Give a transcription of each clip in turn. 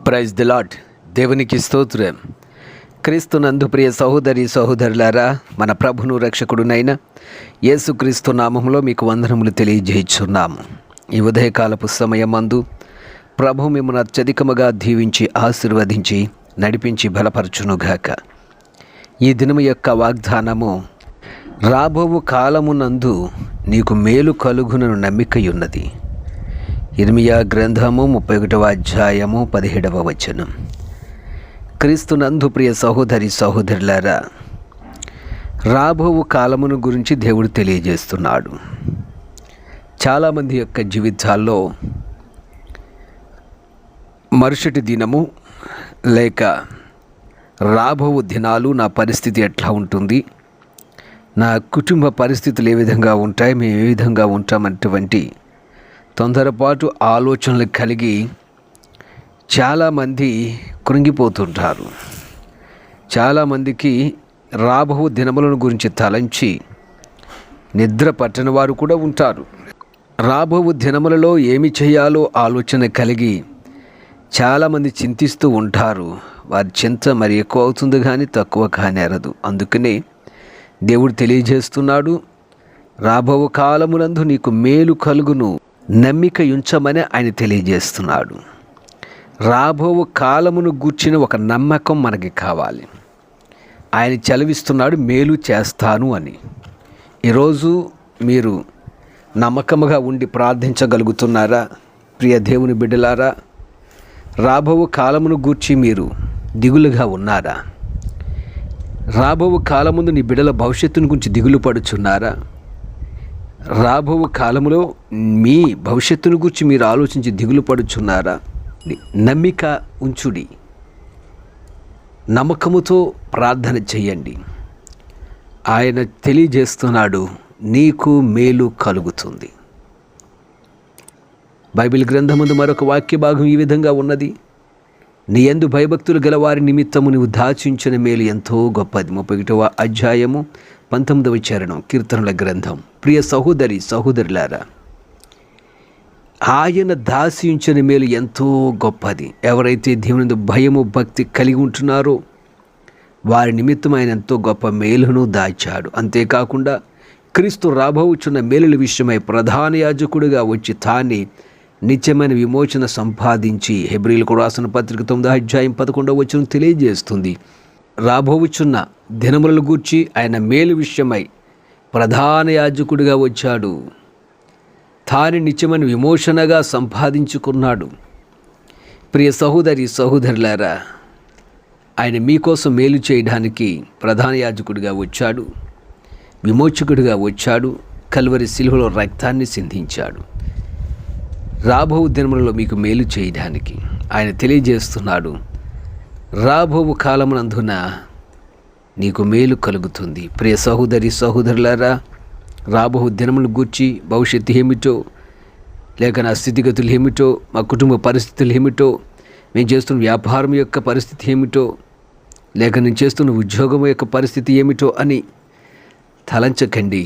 Praise the lord. దేవునికి స్తోత్రం. క్రీస్తునందు ప్రియ సహోదరి సహోదరులారా, మన ప్రభును రక్షకుడునైన యేసుక్రీస్తు నామములో మీకు వందనములు తెలియజేయుచున్నాము. ఈ ఉదయకాలపు సమయమందు ప్రభు మిమ్మల్ని అత్యధికముగా దీవించి ఆశీర్వదించి నడిపించి బలపరచునుగాక. ఈ దినము యొక్క వాగ్దానము, రాబోవు కాలమునందు నీకు మేలు కలుగునను నమ్మికయున్నది. ఇర్మియా గ్రంథము 31వ అధ్యాయము 17వ వచనం. క్రీస్తునందు ప్రియ సహోదరి సహోదరులారా, రాబోవు కాలమును గురించి దేవుడు తెలియజేస్తున్నాడు. చాలామంది యొక్క జీవితాల్లో మరుసటి దినము లేక రాబోవు దినాలు నా పరిస్థితి ఎట్లా ఉంటుంది, నా కుటుంబ పరిస్థితులు ఏ విధంగా ఉంటాయి, మేము ఏ విధంగా ఉంటామన్నటువంటి తొందరపాటు ఆలోచనలు కలిగి చాలామంది కృంగిపోతుంటారు. చాలామందికి రాబో దినములను గురించి తలంచి నిద్ర పట్టని వారు కూడా ఉంటారు. రాబో దినములలో ఏమి చేయాలో ఆలోచన కలిగి చాలామంది చింతిస్తూ ఉంటారు. వారి చింత మరి ఎక్కువ అవుతుంది కానీ తక్కువ కానేరదు. అందుకనే దేవుడు తెలియజేస్తున్నాడు, రాబో కాలమునందు నీకు మేలు కలుగును నమ్మిక ఉంచమని ఆయన తెలియజేస్తున్నాడు. రాబో కాలమును గూర్చిన ఒక నమ్మకం మనకి కావాలి. ఆయన చలవిస్తున్నాడు, మేలు చేస్తాను అని. ఈరోజు మీరు నమ్మకముగా ఉండి ప్రార్థించగలుగుతున్నారా? ప్రియ దేవుని బిడ్డలారా, రాబో కాలమును గూర్చి మీరు దిగులుగా ఉన్నారా? రాబో కాలముందు నీ బిడ్డల భవిష్యత్తును గురించి దిగులు పడుచున్నారా? రాబో కాలములో మీ భవిష్యత్తును గురించి మీరు ఆలోచించి దిగులు పడుచున్నారా? నమ్మిక ఉంచుడి, నమ్మకముతో ప్రార్థన చేయండి. ఆయన తెలియజేస్తున్నాడు, నీకు మేలు కలుగుతుంది. బైబిల్ గ్రంథమందు మరొక వాక్య భాగం ఈ విధంగా ఉన్నది, నీ యందు భయభక్తులు గల వారి నిమిత్తము నీవు దాచించిన మేలు ఎంతో గొప్పది. 31వ అధ్యాయము 19వ చరణం, కీర్తనల గ్రంథం. ప్రియ సహోదరి సహోదరులారా, ఆయన దాచించిన మేలు ఎంతో గొప్పది. ఎవరైతే దేవుని భయము భక్తి కలిగి ఉంటున్నారో వారి నిమిత్తం ఆయన ఎంతో గొప్ప మేలును దాచాడు. అంతేకాకుండా క్రీస్తు రాబోచున్న మేలుల విషయమై ప్రధాన యాజకుడిగా వచ్చి తానే నిత్యమైన విమోచన సంపాదించి, హెబ్రీయులకు రాసిన పత్రిక 9వ అధ్యాయం 11వ వచనం తెలియజేస్తుంది, రాబోచున్న దినములను గూర్చి ఆయన మేలు విషయమై ప్రధాన యాజకుడిగా వచ్చాడు, తాను నిత్యమైన విమోచనగా సంపాదించుకున్నాడు. ప్రియ సహోదరి సహోదరులారా, ఆయన మీకోసం మేలు చేయడానికి ప్రధాన యాజకుడిగా వచ్చాడు, విమోచకుడిగా వచ్చాడు, కల్వరి శిలువలో రక్తాన్ని సిందించాడు. రాబో దినములలో మీకు మేలు చేయడానికి ఆయన తెలియజేస్తున్నాడు, రాబో కాలమునందున నీకు మేలు కలుగుతుంది. ప్రియ సహోదరి సహోదరులారా, రాబో దినములను గూర్చి భవిష్యత్తు ఏమిటో, లేక నా స్థితిగతులు ఏమిటో, మా కుటుంబ పరిస్థితులు ఏమిటో, మేము చేస్తున్న వ్యాపారం యొక్క పరిస్థితి ఏమిటో, లేక నేను చేస్తున్న ఉద్యోగం యొక్క పరిస్థితి ఏమిటో అని తలంచకండి.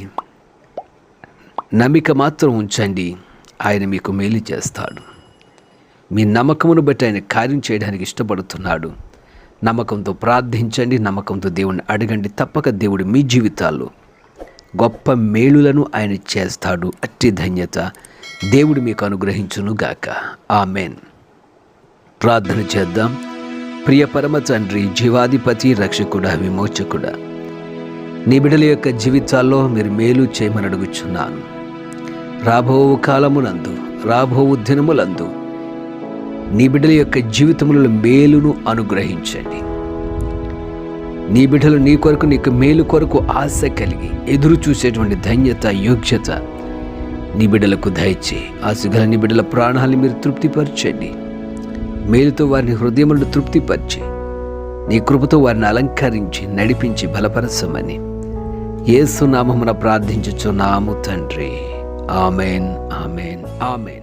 నమ్మిక మాత్రం ఉంచండి, ఆయన మీకు మేలు చేస్తాడు. మీ నమ్మకమును బట్టి ఆయన కార్యం చేయడానికి ఇష్టపడుతున్నాడు. నమ్మకంతో ప్రార్థించండి, నమ్మకంతో దేవుణ్ణి అడగండి. తప్పక దేవుడు మీ జీవితాల్లో గొప్ప మేలులను ఆయన చేస్తాడు. అట్టి ధన్యత దేవుడు మీకు అనుగ్రహించునుగాక. ఆమెన్. ప్రార్థన చేద్దాం. ప్రియ పరమ తండ్రి, జీవాధిపతి, రక్షకుడా, విమోచకుడా, నీ బిడ్డల యొక్క జీవితాల్లో మీరు మేలు చేయమని అడుగుచున్నాను. రాబో కాలమునందు, రాబో దినములందు నీ బిడ్డల యొక్క జీవితములలో మేలును అనుగ్రహించండి. నీ బిడ్డలు నీ కొరకు, నీకు మేలు కొరకు ఆశ కలిగి ఎదురు చూసేటువంటి ధన్యత, యోగ్యత నీ బిడ్డలకు దయచే. ఆశగల నీ బిడ్డల ప్రాణాలను మీరు తృప్తిపరచండి. మేలుతో వారిని హృదయములను తృప్తిపరిచి నీ కృపతో వారిని అలంకరించి నడిపించి బలపరచమని యేసు నామమున ప్రార్థించుచున్నాము తండ్రి. Amen, amen, amen.